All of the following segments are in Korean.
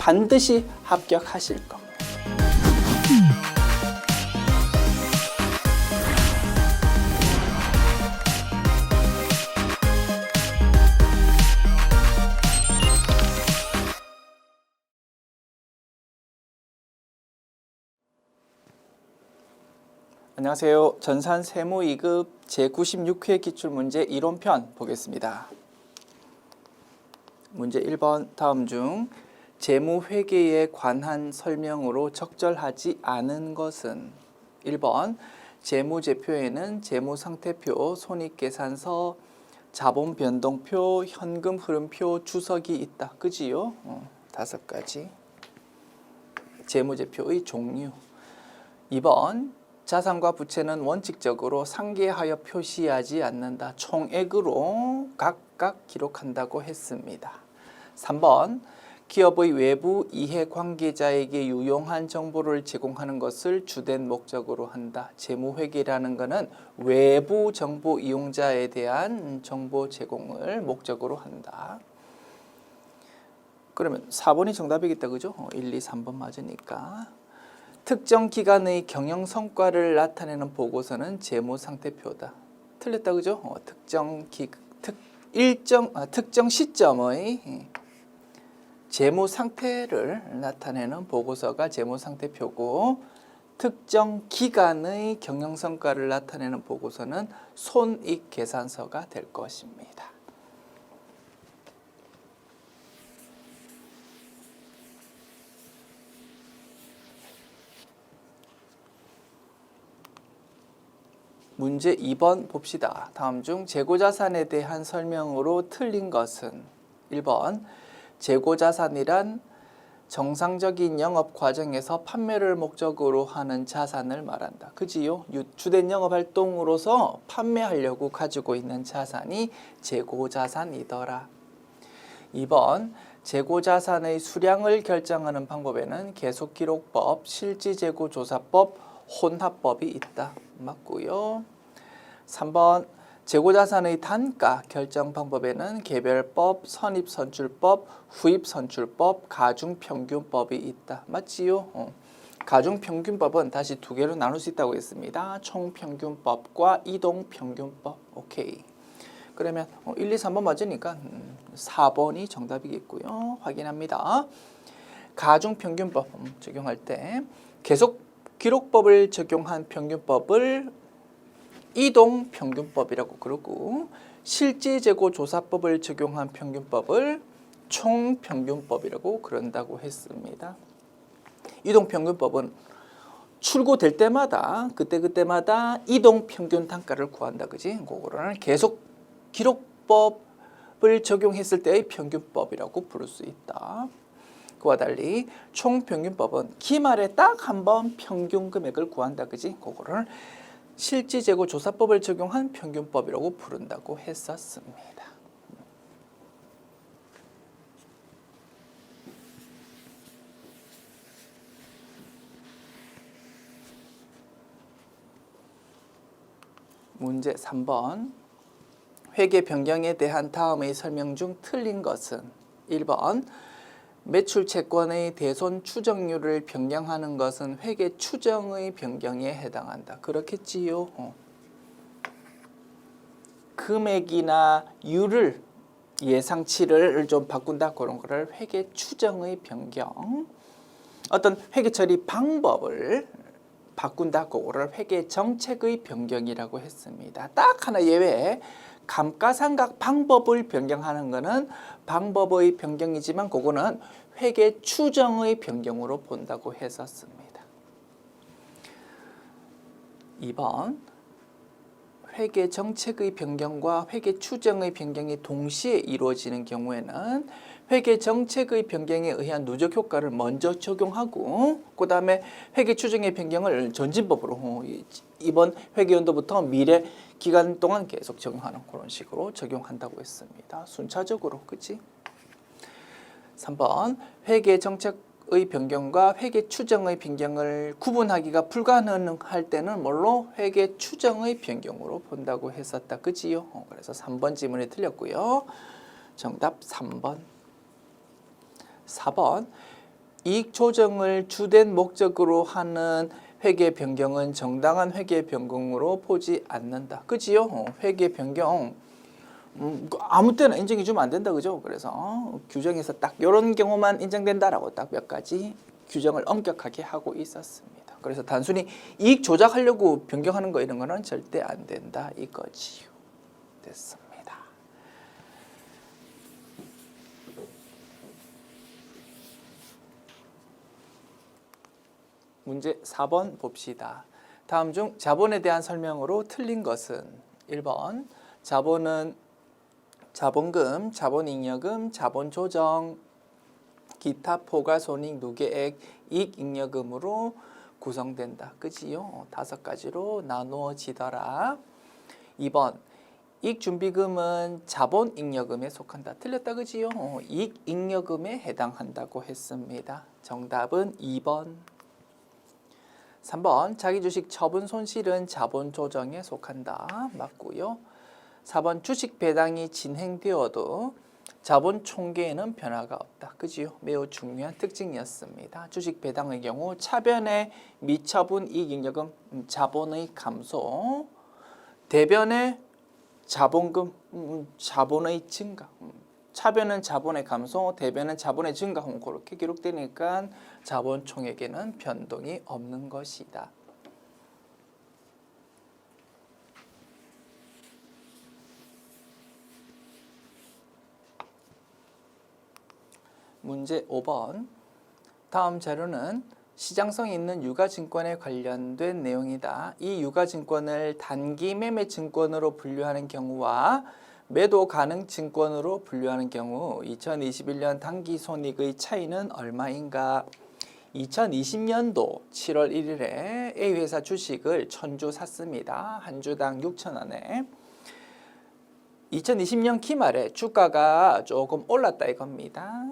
반드시 합격하실 겁니다. 안녕하세요. 전산 세무 2급 제96회 기출문제 이론편 보겠습니다. 문제 1번 다음 중 재무회계에 관한 설명으로 적절하지 않은 것은 1번 재무제표에는 재무상태표, 손익계산서, 자본변동표, 현금흐름표, 주석이 있다. 그지요? 5가지. 재무제표의 종류. 2번 자산과 부채는 원칙적으로 상계하여 표시하지 않는다. 총액으로 각각 기록한다고 했습니다. 3번 기업의 외부 이해관계자에게 유용한 정보를 제공하는 것을 주된 목적으로 한다. 재무회계라는 것은 외부 정보 이용자에 대한 정보 제공을 목적으로 한다. 그러면 4번이 정답이겠다. 그죠? 1, 2, 3번 맞으니까. 특정 기간의 경영 성과를 나타내는 보고서는 재무상태표다. 틀렸다. 그죠? 특정 시점의 재무상태를 나타내는 보고서가 재무상태표고, 특정 기간의 경영 성과를 나타내는 보고서는 손익계산서가 될 것입니다. 문제 2번 봅시다. 다음 중 재고자산에 대한 설명으로 틀린 것은 1번 재고자산이란 정상적인 영업 과정에서 판매를 목적으로 하는 자산을 말한다. 그지요? 주된 영업활동으로서 판매하려고 가지고 있는 자산이 재고자산이더라. 2번 재고자산의 수량을 결정하는 방법에는 계속기록법, 실지재고조사법, 혼합법이 있다. 맞고요. 3번 재고자산의 단가 결정 방법에는 개별법, 선입선출법, 후입선출법, 가중평균법이 있다. 맞지요? 가중평균법은 다시 2개로 나눌 수 있다고 했습니다. 총평균법과 이동평균법. 오케이. 그러면 1, 2, 3번 맞으니까 4번이 정답이겠고요. 확인합니다. 가중평균법 적용할 때 계속 기록법을 적용한 평균법을 이동평균법이라고 그러고, 실지재고조사법을 적용한 평균법을 총평균법이라고 그런다고 했습니다. 이동평균법은 출고될 때마다 그때마다 이동평균 단가를 구한다. 그지? 그거를 계속 기록법을 적용했을 때의 평균법이라고 부를 수 있다. 그와 달리 총평균법은 기말에 딱 한 번 평균 금액을 구한다. 그지? 그거를 실지재고조사법을 적용한 평균법이라고 부른다고 했었습니다. 문제 3번 회계 변경에 대한 다음의 설명 중 틀린 것은 1번 매출 채권의 대손 추정률을 변경하는 것은 회계 추정의 변경에 해당한다. 그렇겠지요. 금액이나 율을 예상치를 좀 바꾼다. 그런 거를 회계 추정의 변경. 어떤 회계 처리 방법을 바꾼다. 그거를 회계 정책의 변경이라고 했습니다. 딱 하나 예외. 감가상각 방법을 변경하는 것은 방법의 변경이지만 그거는 회계 추정의 변경으로 본다고 했었습니다. 2번 회계 정책의 변경과 회계 추정의 변경이 동시에 이루어지는 경우에는 회계 정책의 변경에 의한 누적 효과를 먼저 적용하고, 그 다음에 회계 추정의 변경을 전진법으로 이번 회계연도부터 미래 기간 동안 계속 적용하는 그런 식으로 적용한다고 했습니다. 순차적으로. 그치? 3번 회계 정책의 변경과 회계 추정의 변경을 구분하기가 불가능할 때는 뭘로? 회계 추정의 변경으로 본다고 했었다. 그지요? 그래서 3번 지문이 틀렸고요. 정답 3번. 4번 이익 조정을 주된 목적으로 하는 회계 변경은 정당한 회계 변경으로 보지 않는다. 그지요? 회계 변경 아무 때나 인정해 주면 안 된다. 그죠? 그래서 규정에서 딱 이런 경우만 인정된다라고 딱 몇 가지 규정을 엄격하게 하고 있었습니다. 그래서 단순히 이익 조작하려고 변경하는 거 이런 거는 절대 안 된다 이거지요. 됐습니다. 문제 4번 봅시다. 다음 중 자본에 대한 설명으로 틀린 것은 1번 자본은 자본금, 자본잉여금, 자본조정, 기타 포괄손익 누계액, 이익잉여금으로 구성된다. 그지요? 5가지로 나누어지더라. 2번 이익준비금은 자본잉여금에 속한다. 틀렸다. 그지요? 이익잉여금에 해당한다고 했습니다. 정답은 2번. 3번 자기주식 처분 손실은 자본조정에 속한다. 맞고요. 4번 주식 배당이 진행되어도 자본 총계에는 변화가 없다. 그지요? 매우 중요한 특징이었습니다. 주식 배당의 경우 차변의 미처분 이익잉여금 자본의 감소, 대변의 자본금 자본의 증가, 차변은 자본의 감소, 대변은 자본의 증가 그렇게 기록되니까 자본 총액에는 변동이 없는 것이다. 문제 5번. 다음 자료는 시장성이 있는 유가증권에 관련된 내용이다. 이 유가증권을 단기 매매 증권으로 분류하는 경우와 매도 가능 증권으로 분류하는 경우 2021년 단기 손익의 차이는 얼마인가? 2020년도 7월 1일에 A회사 주식을 1000주 샀습니다. 한 주당 6,000원에 2020년 기말에 주가가 조금 올랐다 이겁니다.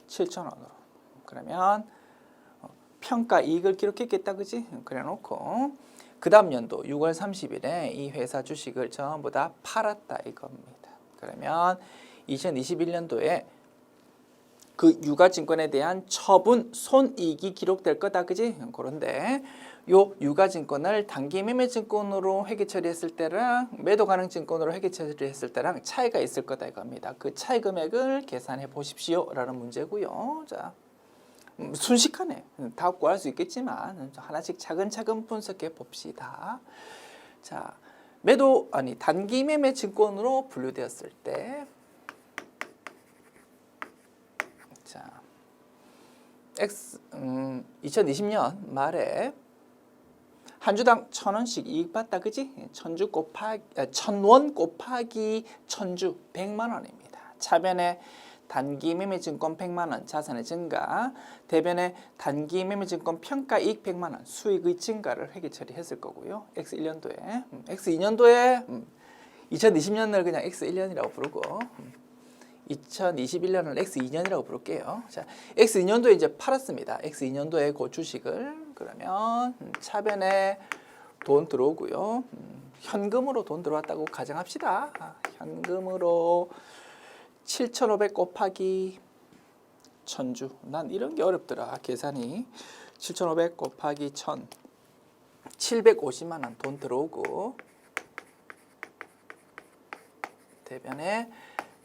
7,000원으로. 그러면 평가 이익을 기록했겠다. 그지? 그래 놓고 그 다음 연도 6월 30일에 이 회사 주식을 전부 다 팔았다 이겁니다. 그러면 2021년도에 그 유가증권에 대한 처분 손익이 기록될 거다. 그지? 그런데 요 유가증권을 단기 매매증권으로 회계 처리했을 때랑 매도 가능 증권으로 회계 처리했을 때랑 차이가 있을 거다 이겁니다. 그 차이 금액을 계산해 보십시오 라는 문제고요. 자, 순식간에 다 구할 수 있겠지만 하나씩 차근차근 분석해 봅시다. 자, 단기 매매 증권으로 분류되었을 때 자, 2020년 말에 한 주당 1,000원씩 이익 받다. 그지? 1,000원 곱하기 1,000주 100만 원입니다. 차변에 단기 매매증권 100만 원 자산의 증가, 대변에 단기 매매증권 평가 이익 100만 원 수익의 증가를 회계 처리했을 거고요. X1년도에 X2년도에 2020년을 그냥 X1년이라고 부르고 2021년을 X2년이라고 부를게요. 자, X2년도에 이제 팔았습니다. X2년도에 그 주식을 그러면 차변에 돈 들어오고요. 현금으로 돈 들어왔다고 가정합시다. 현금으로 7,500 곱하기 1,000주. 난 이런 게 어렵더라. 계산이 7,500 곱하기 1,000 750만 원 돈 들어오고 대변에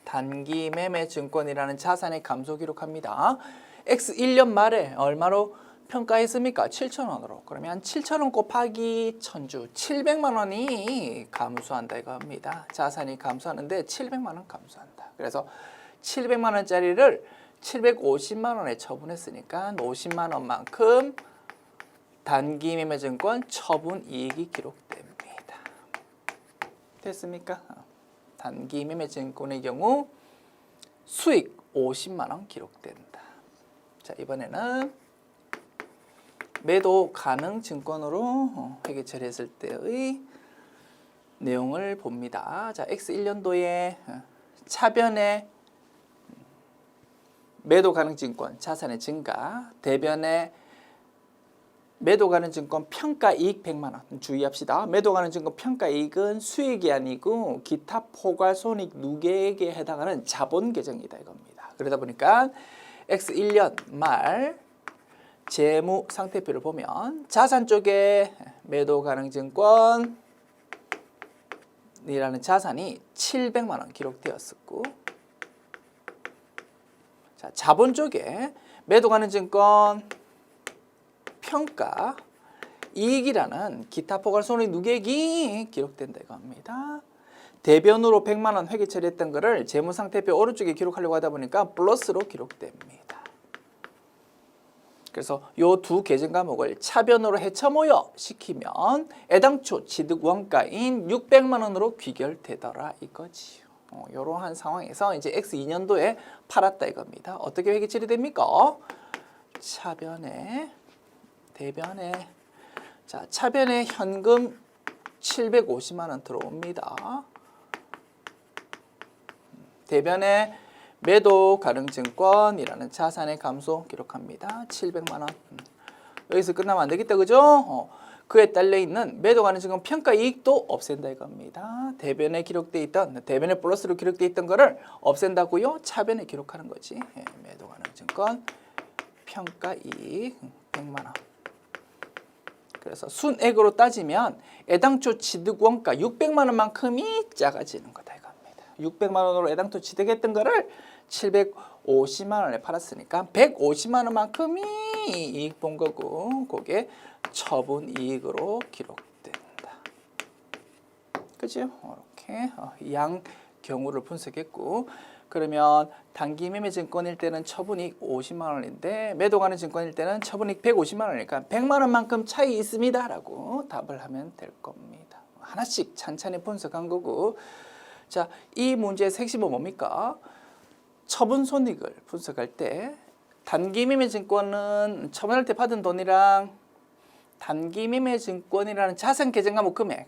단기 매매 증권이라는 자산의 감소 기록합니다. X1년 말에 얼마로 평가했습니까? 7,000원으로. 그러면 7,000원 곱하기 1,000주 700만 원이 감소한다 이겁니다. 자산이 감소하는데 700만 원 감소한다. 그래서 700만 원짜리를 750만 원에 처분했으니까 50만 원만큼 단기 매매 증권 처분 이익이 기록됩니다. 됐습니까? 단기 매매 증권의 경우 수익 50만 원 기록된다. 자, 이번에는 매도 가능 증권으로 회계 처리했을 때의 내용을 봅니다. 자, X1년도에 차변에 매도 가능 증권 자산의 증가, 대변에 매도 가능 증권 평가 이익 100만 원 주의합시다. 매도 가능 증권 평가 이익은 수익이 아니고 기타 포괄 손익 누계액에 해당하는 자본 계정이다 이겁니다. 그러다 보니까 X1년 말 재무 상태표를 보면 자산 쪽에 매도 가능 증권이라는 자산이 700만 원 기록되었었고, 자, 자본 쪽에 매도 가능 증권 평가 이익이라는 기타 포괄 손익 누계액이 기록된다 이겁니다. 대변으로 100만 원 회계 처리했던 거를 재무 상태표 오른쪽에 기록하려고 하다 보니까 플러스로 기록됩니다. 그래서 요 두 계정 과목을 차변으로 해처모여 시키면 애당초 취득 원가인 600만 원으로 귀결되더라 이거지요. 이러한 상황에서 이제 X2년도에 팔았다 이겁니다. 어떻게 회계 처리됩니까? 차변에 대변에, 자, 차변에 현금 750만 원 들어옵니다. 대변에 매도 가능 증권이라는 자산의 감소 기록합니다. 700만 원. 여기서 끝나면 안 되겠다, 그죠? 그에 딸려 있는 매도 가능 증권 평가 이익도 없앤다 이겁니다. 대변에 기록돼 있던, 대변에 플러스로 기록돼 있던 거를 없앤다고요? 차변에 기록하는 거지. 매도 가능 증권 평가 이익 100만 원. 그래서 순액으로 따지면 애당초 취득 원가 600만 원만큼이 작아지는 거다 이겁니다. 600만 원으로 애당초 취득했던 거를 750만 원에 팔았으니까 150만 원만큼이 이익 본 거고, 그게 처분 이익으로 기록된다. 그죠? 이렇게 양 경우를 분석했고, 그러면 단기 매매 증권일 때는 처분이익 50만 원인데 매도 가능 증권일 때는 처분이익 150만 원이니까 100만 원만큼 차이 있습니다 라고 답을 하면 될 겁니다. 하나씩 찬찬히 분석한 거고, 자, 이 문제의 핵심은 뭡니까? 처분 손익을 분석할 때 단기 매매 증권은 처분할 때 받은 돈이랑 단기 매매 증권이라는 자산 계정 과목 금액,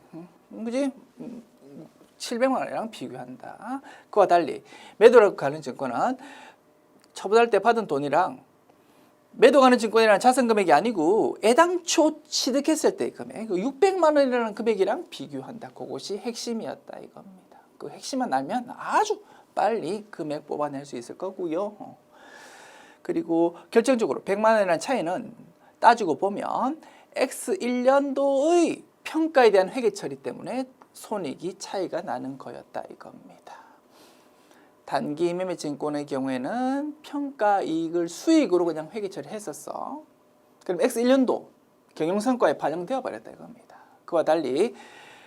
그지? 700만 원이랑 비교한다. 그와 달리 매도 가능 증권은 처분할 때 받은 돈이랑 매도 가능 증권이라는 자산 금액이 아니고 애당초 취득했을 때의 금액, 600만 원이라는 금액이랑 비교한다. 그것이 핵심이었다 이겁니다. 그 핵심만 알면 아주 빨리 금액 뽑아낼 수 있을 거고요. 그리고 결정적으로 100만 원이라는 차이는 따지고 보면 X1년도의 평가에 대한 회계 처리 때문에 손익이 차이가 나는 거였다 이겁니다. 단기 매매 증권의 경우에는 평가 이익을 수익으로 그냥 회계 처리했었어. 그럼 X1년도 경영성과에 반영되어 버렸다 이겁니다. 그와 달리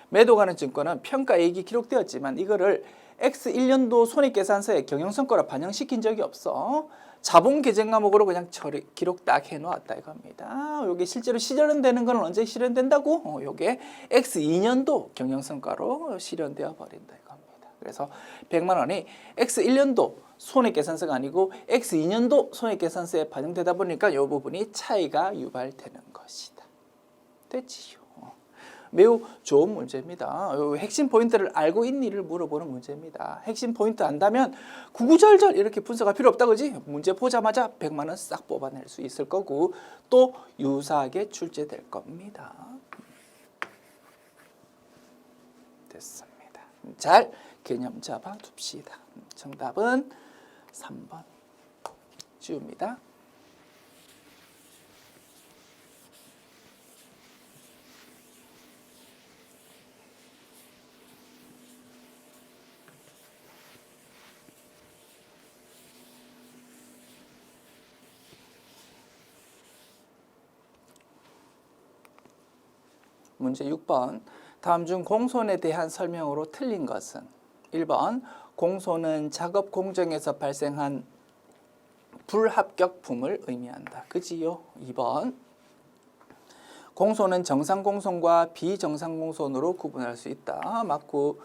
매도 가능 증권은 평가 이익이 기록되었지만 이거를 X1년도 손익계산서에 경영성과로 반영시킨 적이 없어. 자본 계정 과목으로 그냥 기록 딱 해놓았다 이겁니다. 이게 실제로 실현되는 건 언제 실현된다고? 이게 X2년도 경영성과로 실현되어 버린다 이겁니다. 그래서 100만 원이 X1년도 손익계산서가 아니고 X2년도 손익계산서에 반영되다 보니까 이 부분이 차이가 유발되는 것이다. 됐지요? 매우 좋은 문제입니다. 핵심 포인트를 알고 있니를 물어보는 문제입니다. 핵심 포인트 안다면 구구절절 이렇게 분석할 필요 없다 그지? 문제 보자마자 100만 원 싹 뽑아낼 수 있을 거고 또 유사하게 출제될 겁니다. 됐습니다. 잘 개념 잡아 둡시다. 정답은 3번 지웁니다. 문제 6번. 다음 중 공손에 대한 설명으로 틀린 것은 1번 공손은 작업 공정에서 발생한 불합격품을 의미한다. 그지요? 2번 공손은 정상 공손과 비정상 공손으로 구분할 수 있다. 맞고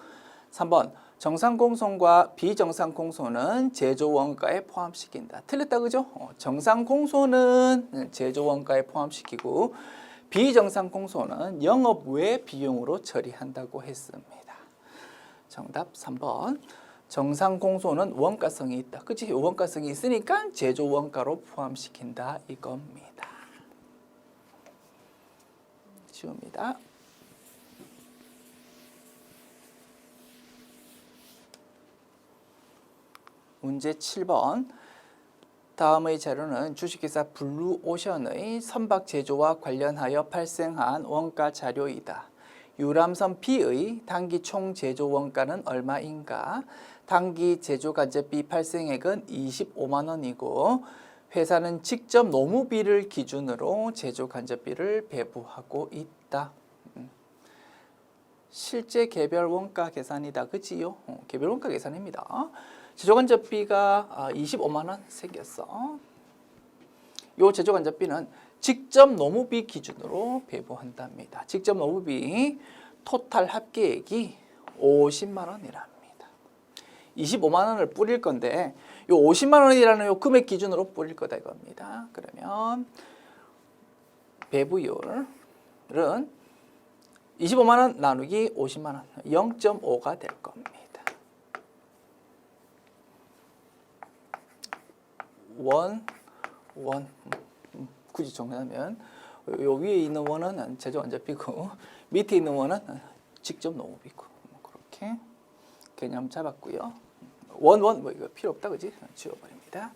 3번 정상 공손과 비정상 공손은 제조 원가에 포함시킨다. 틀렸다 그죠? 정상 공손은 제조 원가에 포함시키고 비정상 공손은 영업 외 비용으로 처리한다고 했습니다. 정답 3번. 정상 공손은 원가성이 있다. 그치? 원가성이 있으니까 제조 원가로 포함시킨다 이겁니다. 지웁니다. 문제 7번. 다음의 자료는 주식회사 블루오션의 선박 제조와 관련하여 발생한 원가 자료이다. 유람선 B의 단기 총 제조 원가는 얼마인가? 단기 제조 간접비 발생액은 25만 원이고 회사는 직접 노무비를 기준으로 제조 간접비를 배부하고 있다. 실제 개별 원가 계산이다. 그지요? 개별 원가 계산입니다. 제조 간접비가 25만 원 생겼어. 요 제조 간접비는 직접 노무비 기준으로 배부한답니다. 직접 노무비 토탈 합계액이 50만 원이랍니다. 25만 원을 뿌릴 건데 요 50만 원이라는 요 금액 기준으로 뿌릴 거다 이겁니다. 그러면 배부율은 25만 원 나누기 50만 원 0.5가 될 겁니다. 굳이 정리하면 요 위에 있는 원은 제조 간접비고 밑에 있는 원은 직접 노무비고 그렇게 개념 잡았고요. 원 뭐 이거 필요 없다 그지? 지워버립니다.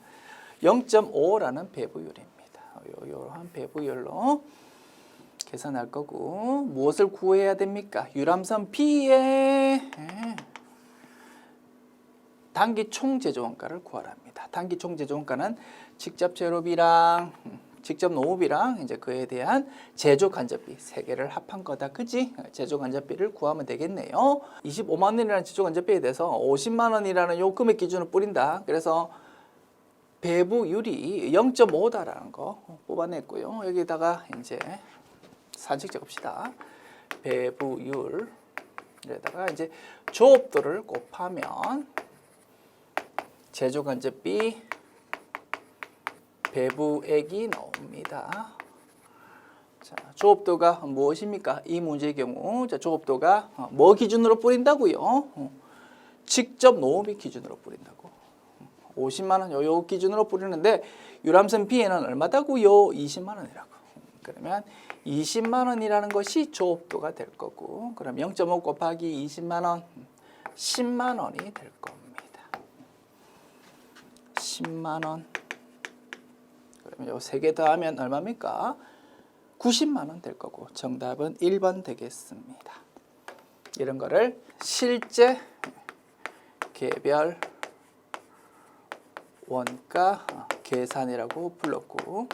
0.5라는 배부율입니다. 요러한 배부율로 계산할 거고 무엇을 구해야 됩니까? 유람선 B의 단기 총 제조 원가를 구하랍니다. 단기 총 제조 원가는 직접 재료비랑 직접 노무비랑 이제 그에 대한 제조 간접비 세 개를 합한 거다. 그지? 제조 간접비를 구하면 되겠네요. 25만 원이라는 제조 간접비에 대해서 50만 원이라는 요 금액 기준을 뿌린다. 그래서 배부율이 0.5다라는 거 뽑아냈고요. 여기다가 이제 산책 적읍시다. 배부율에다가 이제 조업도를 곱하면 제조 간접비 배부액이 나옵니다. 자, 조업도가 무엇입니까? 이 문제의 경우 자, 조업도가 뭐 기준으로 뿌린다고요? 직접 노무비 기준으로 뿌린다고. 50만 원 요 기준으로 뿌리는데 유람선 B에는 얼마다고요? 20만 원이라고. 그러면 20만 원이라는 것이 조업도가 될 거고 그럼 0.5 곱하기 20만 원 10만 원이 될 겁니다. 10만 원 그러면 요 세 개 더하면 얼마입니까? 90만 원 될 거고 정답은 1번 되겠습니다. 이런 거를 실제 개별 원가 계산이라고 불렀고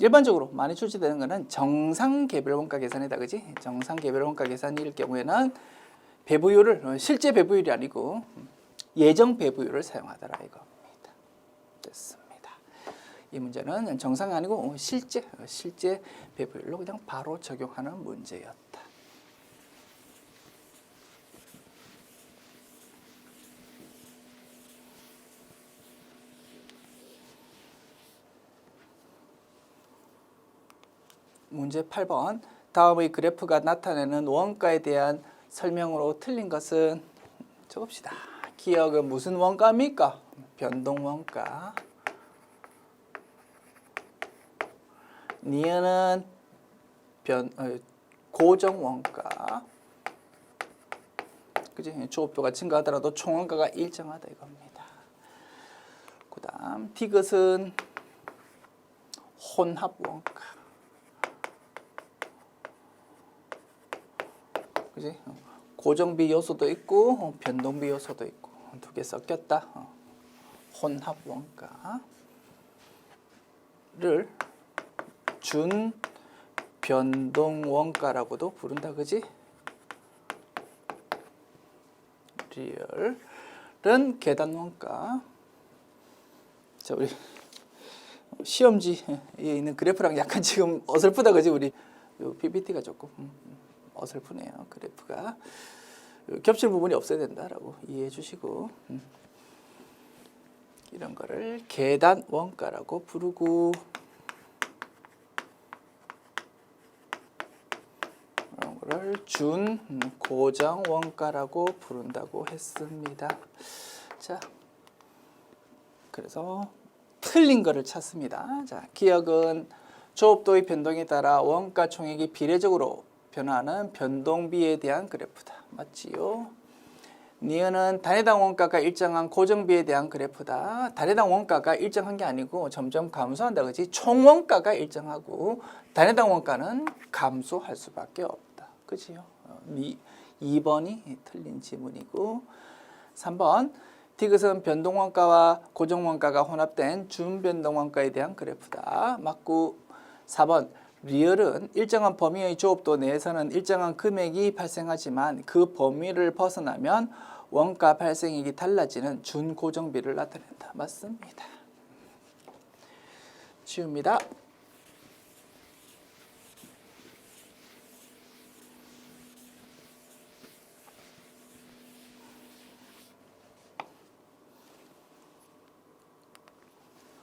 일반적으로 많이 출제되는 거는 정상 개별 원가 계산이다. 그지? 정상 개별 원가 계산일 경우에는 배부율을 실제 배부율이 아니고 예정 배부율을 사용하더라 이겁니다. 됐습니다. 이 문제는 정상이 아니고 실제 배부율로 그냥 바로 적용하는 문제였다. 문제 8번. 다음의 그래프가 나타내는 원가에 대한 설명으로 틀린 것은 적읍시다. 기억은 무슨 원가입니까? 변동 원가. 니은은 고정 원가. 그지? 조업도가 증가하더라도 총 원가가 일정하다 이겁니다. 그다음 디귿은 혼합 원가. 그지? 고정비 요소도 있고 변동비 요소도 있고 두 개 섞였다. 혼합 원가를 준 변동 원가라고도 부른다. 그지? 리얼은 계단 원가. 자, 우리 시험지에 있는 그래프랑 약간 지금 어설프다. 그지? 우리 요 PPT가 조금 어설프네요. 그래프가 겹칠 부분이 없어야 된다라고 이해해 주시고 이런 거를 계단 원가라고 부르고 이런 거를 준 고정 원가라고 부른다고 했습니다. 자, 그래서 틀린 거를 찾습니다. 자, 기억은 조업도의 변동에 따라 원가 총액이 비례적으로 변화하는 변동비에 대한 그래프다. 맞지요? 니은은 단위당 원가가 일정한 고정비에 대한 그래프다. 단위당 원가가 일정한 게 아니고 점점 감소한다. 그지? 총 원가가 일정하고 단위당 원가는 감소할 수밖에 없다. 그지요? 2번이 틀린 지문이고 3번 디귿은 변동원가와 고정원가가 혼합된 준변동원가에 대한 그래프다. 맞고 4번 리얼은 일정한 범위의 조업도 내에서는 일정한 금액이 발생하지만 그 범위를 벗어나면 원가 발생액이 달라지는 준고정비를 나타낸다. 맞습니다. 지웁니다.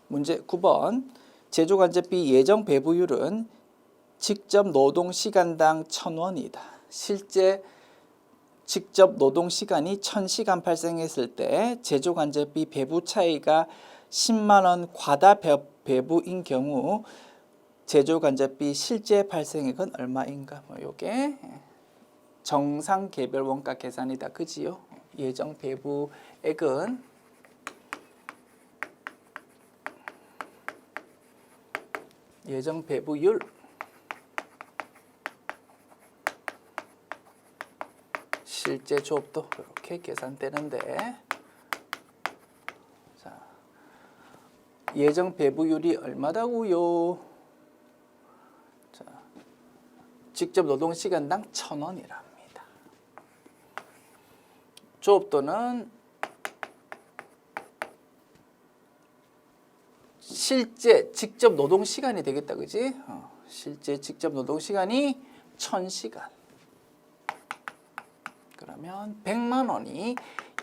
문제 9번 제조간접비 예정 배부율은 직접 노동시간당 1,000원이다. 실제 직접 노동시간이 1,000시간 발생했을 때 제조간접비 배부 차이가 10만 원 과다 배부인 경우 제조간접비 실제 발생액은 얼마인가? 요게 정상 개별 원가 계산이다. 그지요? 예정 배부액은 예정 배부율 실제 조업도 이렇게 계산되는데 자, 예정 배부율이 얼마다고요? 자, 직접 노동시간당 1,000원이랍니다. 조업도는 실제 직접 노동시간이 되겠다. 그지? 실제 직접 노동시간이 1,000시간. 그러면 100만 원이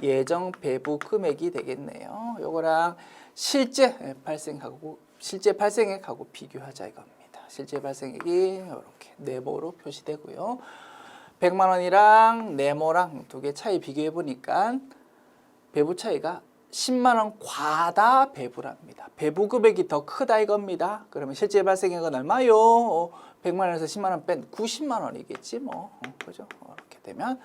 예정 배부 금액이 되겠네요. 요거랑 실제 발생액하고 비교하자 이겁니다. 실제 발생액이 이렇게 네모로 표시되고요. 100만 원이랑 네모랑 두 개 차이 비교해 보니까 배부 차이가 10만 원 과다 배부랍니다. 배부 금액이 더 크다 이겁니다. 그러면 실제 발생액은 얼마요? 100만 원에서 10만 원 뺀 90만 원이겠지 뭐. 그죠? 이렇게 되면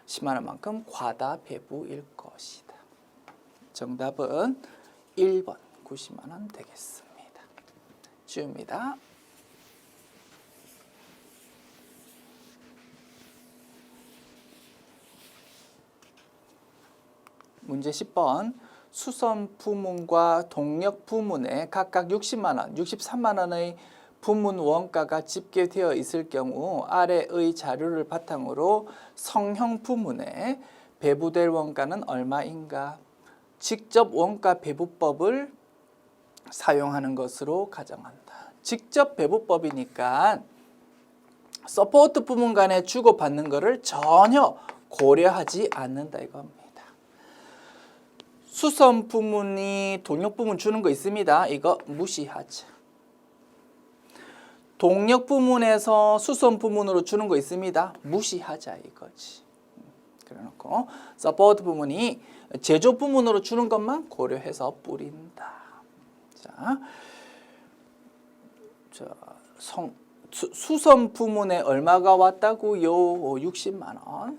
10만 원만큼 과다 배부일 것이다. 정답은 1번 90만 원 되겠습니다. 지웁니다. 문제 10번 수선 부문과 동력 부문에 각각 60만 원, 63만 원의 부문 원가가 집계되어 있을 경우 아래의 자료를 바탕으로 성형 부문에 배부될 원가는 얼마인가? 직접 원가 배부법을 사용하는 것으로 가정한다. 직접 배부법이니까 서포트 부문 간에 주고받는 것을 전혀 고려하지 않는다 이겁니다. 수선 부문이 동력 부문 주는 거 있습니다. 이거 무시하자. 동력 부문에서 수선 부문으로 주는 거 있습니다. 무시하자 이거지. 그래놓고 서포트 부문이 제조 부문으로 주는 것만 고려해서 뿌린다. 자, 수선 부문에 얼마가 왔다고요? 60만 원.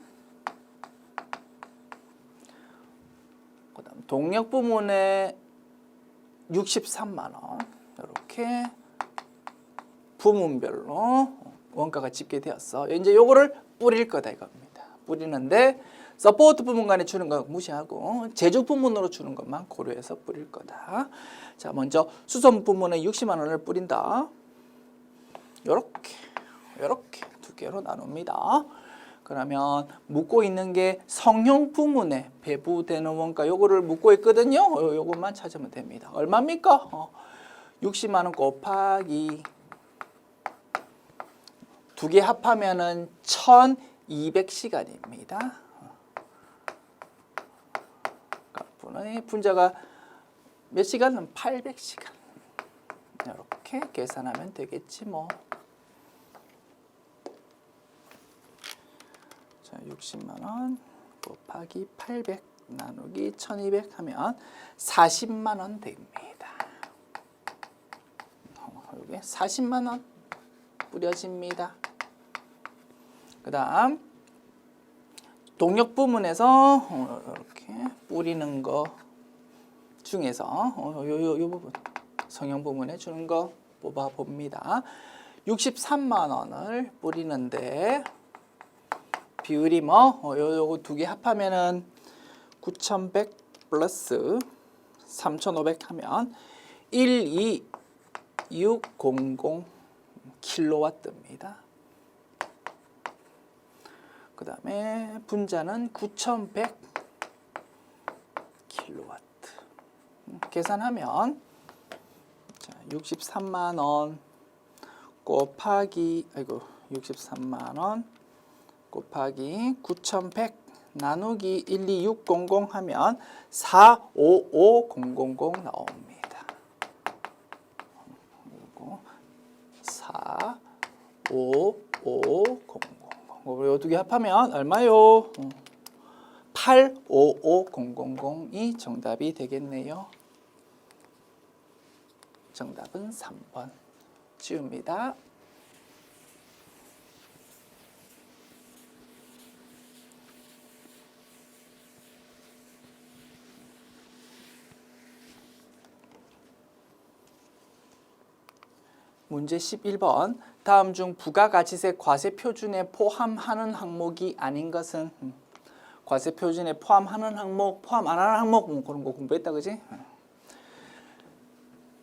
그다음 동력 부문에 63만 원. 이렇게 부문별로 원가가 집계되었어. 이제 요거를 뿌릴 거다 이겁니다. 뿌리는데 서포트 부문 간에 주는 거 무시하고 제조 부문으로 주는 것만 고려해서 뿌릴 거다. 자, 먼저 수선 부문에 60만 원을 뿌린다. 요렇게 두 개로 나눕니다. 그러면 묻고 있는 게 성형 부문에 배부되는 원가 요거를 묻고 있거든요. 요것만 찾으면 됩니다. 얼마입니까? 60만 원 곱하기 두 개 합하면은 1200시간입니다. 분자가 몇 시간은 800시간. 이렇게 계산하면 되겠지 뭐. 자, 60만 원 곱하기 800 나누기 1200 하면 40만 원 됩니다. 여기 40만 원 뿌려집니다. 그 다음 동력 부문에서 이렇게 뿌리는 거 중에서 요 부분 성형 부문에 주는 거 뽑아 봅니다. 63만 원을 뿌리는데 비율이 요거 두 개 합하면은 9,100 플러스 3,500 하면 12600 킬로와트입니다. 그 다음에 분자는 9,100 킬로와트. 계산하면 63만 원 곱하기 63만 원 곱하기 9,100 나누기 12600 하면 455000 나옵니다. 455000. 요 두 개 합하면 얼마요? 855000이 정답이 되겠네요. 정답은 3번 지웁니다. 문제 11번. 다음 중 부가가치세 과세표준에 포함하는 항목이 아닌 것은? 과세표준에 포함하는 항목, 포함 안 하는 항목 그런 거 공부했다 그지?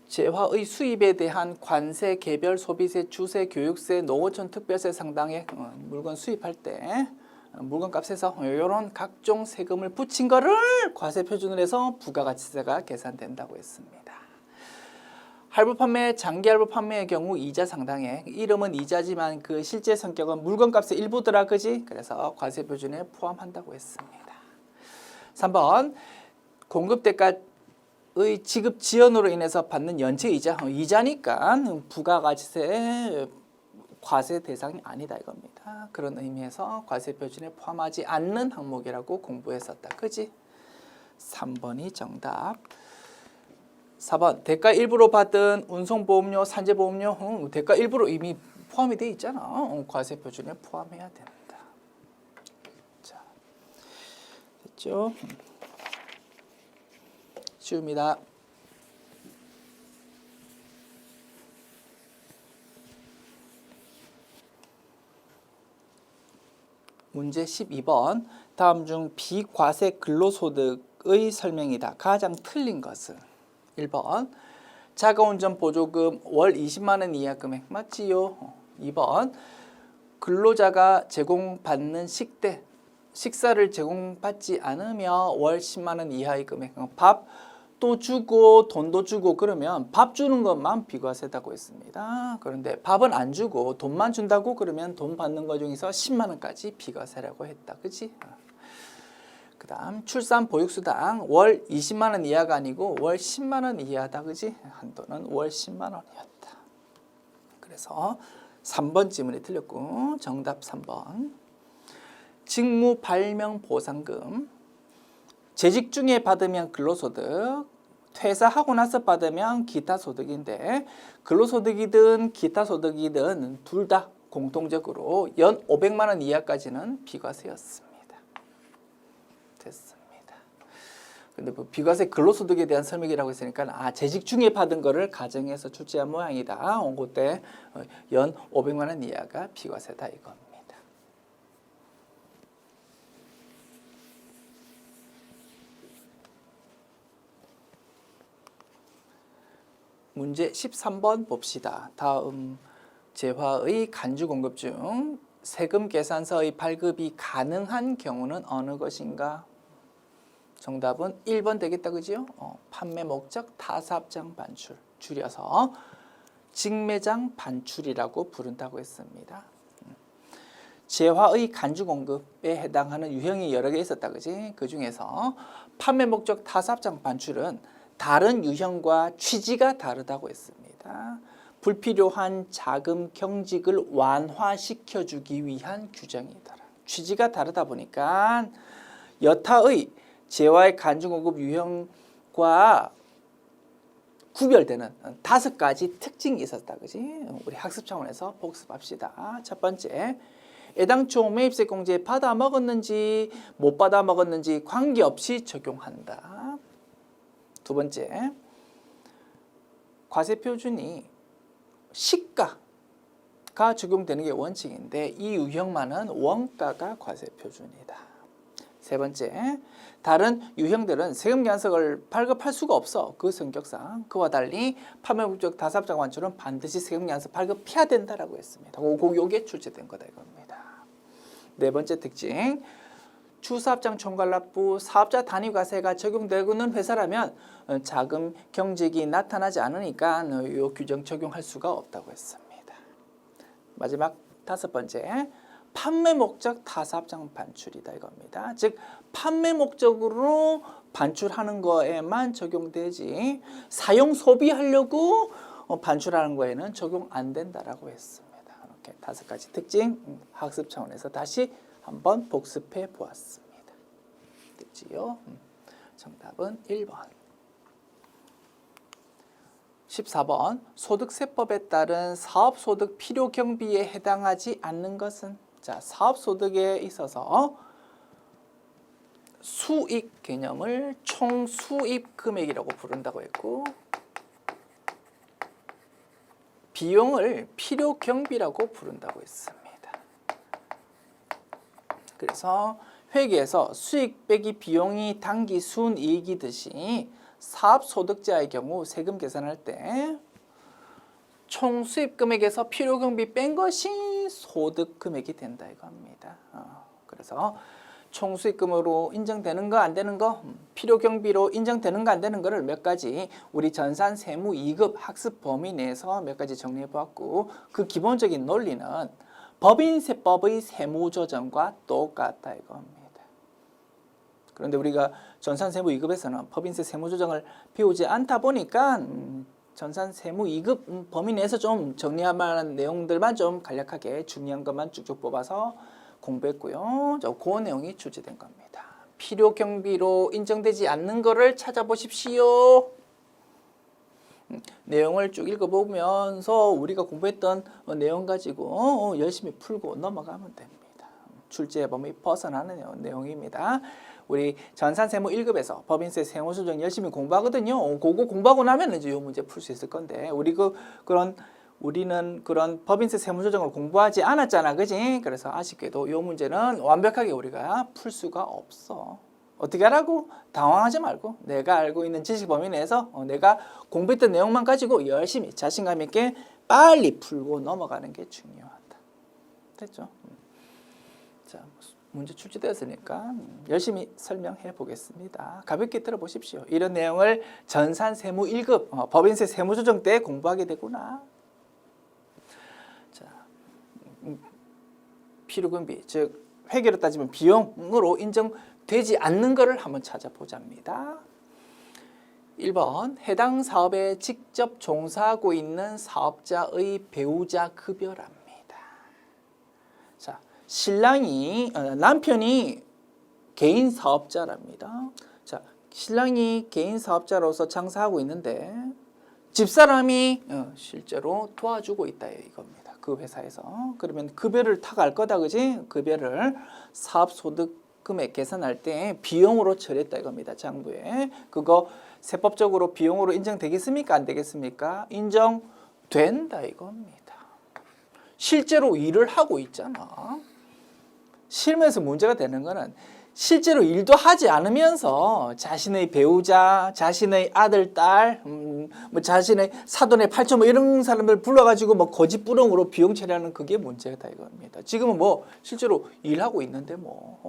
재화의 수입에 대한 관세, 개별 소비세, 주세, 교육세, 농어촌 특별세 상당의 물건 수입할 때 물건값에서 이런 각종 세금을 붙인 거를 과세표준으로 해서 부가가치세가 계산된다고 했습니다. 할부 판매, 장기 할부 판매의 경우 이자 상당액, 이름은 이자지만 그 실제 성격은 물건값의 일부더라 그지? 그래서 과세표준에 포함한다고 했습니다. 3번 공급대가의 지급 지연으로 인해서 받는 연체 이자, 이자니까 부가가치세 과세 대상이 아니다 이겁니다. 그런 의미에서 과세표준에 포함하지 않는 항목이라고 공부했었다 그지? 3번이 정답. 4번 대가 일부로 받은 운송보험료, 산재보험료 대가 일부로 이미 포함이 돼 있잖아. 과세표준에 포함해야 된다. 자, 됐죠? 쉬웁니다. 문제 12번. 다음 중 비과세 근로소득의 설명이다. 가장 틀린 것은? 1번 자가운전 보조금 월 20만 원 이하 금액 맞지요? 2번 근로자가 제공받는 식사를 제공받지 않으며 월 10만 원 이하의 금액, 밥도 주고 돈도 주고 그러면 밥 주는 것만 비과세다고 했습니다. 그런데 밥은 안 주고 돈만 준다고 그러면 돈 받는 것 중에서 10만 원까지 비과세라고 했다. 그치? 그 다음 출산 보육수당 월 20만 원 이하가 아니고 월 10만 원 이하다. 그지? 한도는 월 10만 원이었다. 그래서 3번 질문이 틀렸고 정답 3번. 직무 발명 보상금 재직 중에 받으면 근로소득, 퇴사하고 나서 받으면 기타 소득인데 근로소득이든 기타 소득이든 둘 다 공통적으로 연 500만 원 이하까지는 비과세였습니다. 됐습니다. 근데 뭐 비과세 근로소득에 대한 설명이라고 했으니까 재직 중에 받은 거를 가정해서 출제한 모양이다. 그때 연 500만 원 이하가 비과세다 이겁니다. 문제 13번 봅시다. 다음 재화의 간주 공급 중 세금 계산서의 발급이 가능한 경우는 어느 것인가? 정답은 1번 되겠다. 그지요? 판매 목적 타사합장 반출, 줄여서 직매장 반출이라고 부른다고 했습니다. 재화의 간주 공급에 해당하는 유형이 여러 개 있었다. 그지? 그 중에서 판매 목적 타사합장 반출은 다른 유형과 취지가 다르다고 했습니다. 불필요한 자금 경직을 완화시켜주기 위한 규정이다. 취지가 다르다 보니까 여타의 재화의 간주 공급 유형과 구별되는 5가지 특징이 있었다. 그지? 우리 학습 차원에서 복습합시다. 첫 번째, 애당초 매입세공제 받아 먹었는지 못 받아 먹었는지 관계없이 적용한다. 두 번째, 과세표준이 시가가 적용되는 게 원칙인데 이 유형만은 원가가 과세표준이다. 세 번째, 다른 유형들은 세금 계산서를 발급할 수가 없어. 그 성격상. 그와 달리 판매 목적 다사업장 완출은 반드시 세금 계산서 발급해야 된다라고 했습니다. 요게 출제된 거다 이겁니다. 네 번째 특징, 주사업장 총괄납부 사업자 단위 과세가 적용되고는 회사라면 자금 경직이 나타나지 않으니까 이 규정 적용할 수가 없다고 했습니다. 마지막 다섯 번째, 판매 목적 타사업장 반출이다 이겁니다. 즉 판매 목적으로 반출하는 거에만 적용되지 사용 소비하려고 반출하는 거에는 적용 안 된다라고 했습니다. 이렇게 다섯 가지 특징 학습 차원에서 다시 한번 복습해 보았습니다. 됐지요? 정답은 1번. 14번 소득세법에 따른 사업소득 필요경비에 해당하지 않는 것은? 자, 사업소득에 있어서 수익 개념을 총수입 금액이라고 부른다고 했고 비용을 필요경비라고 부른다고 했습니다. 그래서 회계에서 수익 빼기 비용이 당기 순이익이듯이 사업소득자의 경우 세금 계산할 때 총 수입 금액에서 필요경비 뺀 것이 소득 금액이 된다 이겁니다. 그래서 총 수익금으로 인정되는 거 안 되는 거, 필요경비로 인정되는 거 안 되는 거를 몇 가지 우리 전산 세무 2급 학습 범위 내에서 몇 가지 정리해 보았고 그 기본적인 논리는 법인세법의 세무조정과 똑같다 이겁니다. 그런데 우리가 전산세무 2급에서는 법인세 세무조정을 배우지 않다 보니까 전산세무 2급 범위 내에서 좀 정리할 만한 내용들만 좀 간략하게 중요한 것만 쭉쭉 뽑아서 공부했고요. 그 내용이 출제된 겁니다. 필요경비로 인정되지 않는 거를 찾아보십시오. 내용을 쭉 읽어보면서 우리가 공부했던 내용 가지고 열심히 풀고 넘어가면 됩니다. 출제 범위 벗어나는 내용입니다. 우리 전산세무 1급에서 법인세 세무조정 열심히 공부하거든요. 그거 공부하고 나면 이제 이 문제 풀 수 있을 건데 우리는 그런 법인세 세무조정을 공부하지 않았잖아, 그지? 그래서 아쉽게도 이 문제는 완벽하게 우리가 풀 수가 없어. 어떻게 하라고? 당황하지 말고 내가 알고 있는 지식 범위 내에서 내가 공부했던 내용만 가지고 열심히 자신감 있게 빨리 풀고 넘어가는 게 중요하다. 됐죠? 자, 문제 출제되었으니까 열심히 설명해 보겠습니다. 가볍게 들어보십시오. 이런 내용을 전산세무 1급 법인세 세무조정 때 공부하게 되구나. 자, 필요경비, 즉 회계로 따지면 비용으로 인정되지 않는 것을 한번 찾아보자입니다. 1번, 해당 사업에 직접 종사하고 있는 사업자의 배우자 급여랍니다. 자, 남편이 개인 사업자랍니다. 자, 신랑이 개인 사업자로서 장사하고 있는데 집사람이 실제로 도와주고 있다 이겁니다. 그 회사에서. 그러면 급여를 타갈 거다, 그지? 급여를 사업소득 금액 계산할 때 비용으로 처리했다 이겁니다. 장부에. 그거 세법적으로 비용으로 인정되겠습니까? 안 되겠습니까? 인정된다 이겁니다. 실제로 일을 하고 있잖아. 실무에서 문제가 되는 거는 실제로 일도 하지 않으면서 자신의 배우자, 자신의 아들, 딸, 자신의 사돈의 팔촌 이런 사람들 불러가지고 거짓부렁으로 비용 처리하는 그게 문제다 이겁니다. 지금은 실제로 일하고 있는데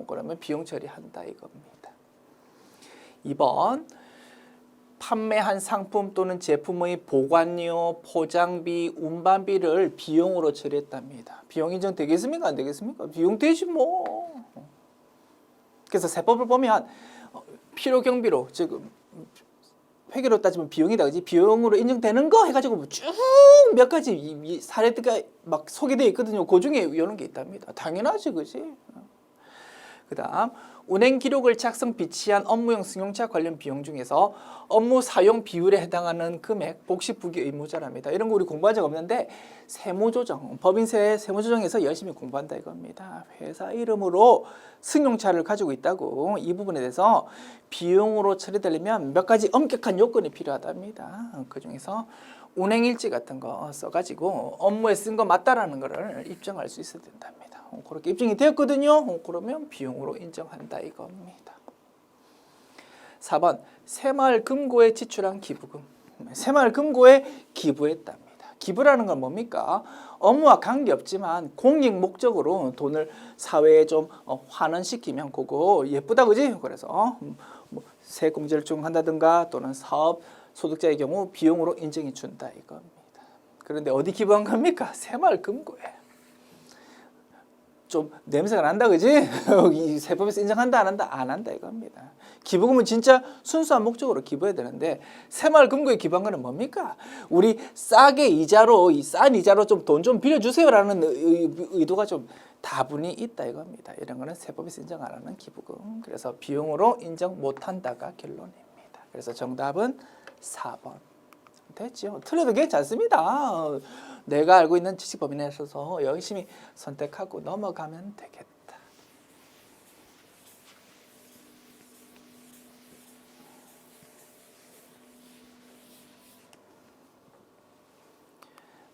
그러면 비용 처리한다 이겁니다. 2번, 판매한 상품 또는 제품의 보관료, 포장비, 운반비를 비용으로 처리했답니다. 비용 인정되겠습니까? 안 되겠습니까? 비용 되지 뭐. 그래서 세법을 보면 필요경비로, 즉 회계로 따지면 비용이다, 그지? 비용으로 인정되는 거 해가지고 쭉 몇 가지 사례가 소개되어 있거든요. 그 중에 이런 게 있답니다. 당연하지, 그지? 그다음 운행 기록을 작성 비치한 업무용 승용차 관련 비용 중에서 업무 사용 비율에 해당하는 금액 복식부기 의무자랍니다. 이런 거 우리 공부한 적 없는데 세무조정, 법인세 세무조정에서 열심히 공부한다 이겁니다. 회사 이름으로 승용차를 가지고 있다고 이 부분에 대해서 비용으로 처리되려면 몇 가지 엄격한 요건이 필요하답니다. 그중에서 운행일지 같은 거 써가지고 업무에 쓴 거 맞다라는 거를 입증할 수 있어야 된답니다. 그렇게 입증이 되었거든요. 그러면 비용으로 인정한다 이겁니다. 4번 새마을금고에 지출한 기부금. 새마을금고에 기부했답니다. 기부라는 건 뭡니까? 업무와 관계없지만 공익 목적으로 돈을 사회에 좀 환원시키면 그거 예쁘다 그지? 그래서 뭐 세액공제를 적용한다든가 또는 사업 소득자의 경우 비용으로 인정해 준다 이겁니다. 그런데 어디 기부한 겁니까? 새마을금고에. 좀 냄새가 난다 그지? 이 세법에서 인정한다 안 한다? 안 한다 이겁니다. 기부금은 진짜 순수한 목적으로 기부해야 되는데 새마을금고에 기부한 거는 뭡니까? 우리 싸게 이자로 이 싼 이자로 좀 돈 좀 빌려주세요라는 의도가 좀 다분히 있다 이겁니다. 이런 거는 세법에서 인정 안 하는 기부금. 그래서 비용으로 인정 못한다가 결론입니다. 그래서 정답은 4번. 됐죠? 틀려도 괜찮습니다. 내가 알고 있는 지식 범위 내에 있어서 열심히 선택하고 넘어가면 되겠다.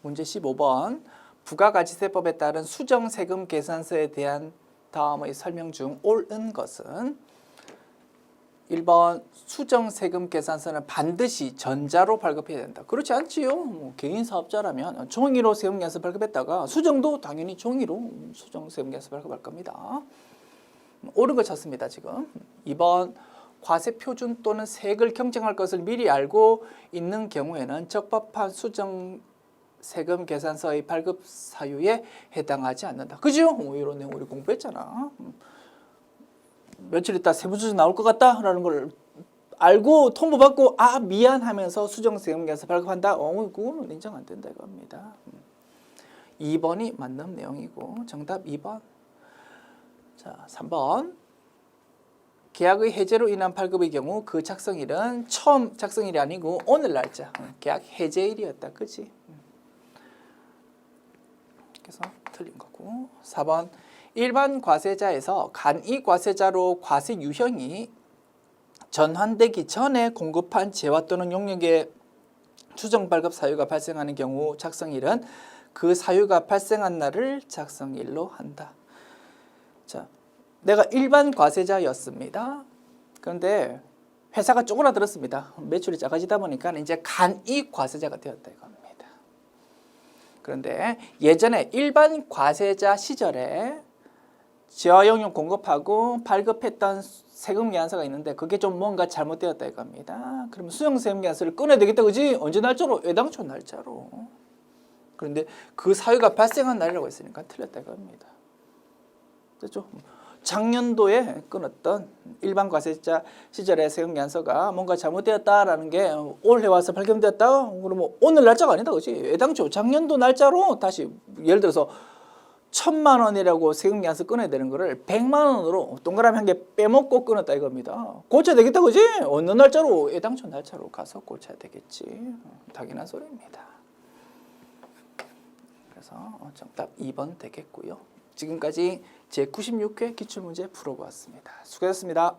문제 15번. 부가가치세법에 따른 수정세금 계산서에 대한 다음의 설명 중 옳은 것은 1번 수정세금 계산서는 반드시 전자로 발급해야 된다. 그렇지 않지요. 뭐 개인 사업자라면 종이로 세금계산서 발급했다가 수정도 당연히 종이로 수정세금계산서 발급할 겁니다. 옳은 거 찾습니다. 지금. 2번 과세표준 또는 세액을 경정할 것을 미리 알고 있는 경우에는 적법한 수정세금 계산서의 발급 사유에 해당하지 않는다. 그죠? 이런 내용 우리 공부했잖아. 며칠 있다 세무조정 나올 것 같다라는 걸 알고 통보받고 아 미안하면서 수정세금계산서 발급한다. 그거는 인정 안 된다 이겁니다. 2번이 맞는 내용이고 정답 2번. 자 3번. 계약의 해제로 인한 발급의 경우 그 작성일은 처음 작성일이 아니고 오늘 날짜. 계약 해제일이었다. 그치? 그래서 틀린 거고. 4번. 일반 과세자에서 간이 과세자로 과세 유형이 전환되기 전에 공급한 재화 또는 용역의 추정 발급 사유가 발생하는 경우 작성일은 그 사유가 발생한 날을 작성일로 한다. 자, 내가 일반 과세자였습니다. 그런데 회사가 쪼그라들었습니다. 매출이 작아지다 보니까 이제 간이 과세자가 되었다 이겁니다. 그런데 예전에 일반 과세자 시절에 재화용역 공급하고 발급했던 세금계산서가 있는데 그게 좀 뭔가 잘못되었다 이겁니다. 그러면 수정세금계산서를 꺼내야 되겠다 그지? 언제 날짜로? 애당초 날짜로. 그런데 그 사유가 발생한 날이라고 했으니까 틀렸다 이겁니다. 됐죠? 작년도에 끊었던 일반 과세자 시절의 세금계산서가 뭔가 잘못되었다라는 게 올해 와서 발견되었다? 그러면 오늘 날짜가 아니다 그지? 애당초 작년도 날짜로 다시 예를 들어서 1,000만 원이라고 세금계산서 꺼내야 되는 거를 100만 원으로 동그라미 한 개 빼먹고 끊었다 이겁니다. 고쳐야 되겠다 그지? 어느 날짜로? 애당초 날짜로 가서 고쳐야 되겠지. 당연한 소리입니다. 그래서 정답 2번 되겠고요. 지금까지 제96회 기출문제 풀어보았습니다. 수고하셨습니다.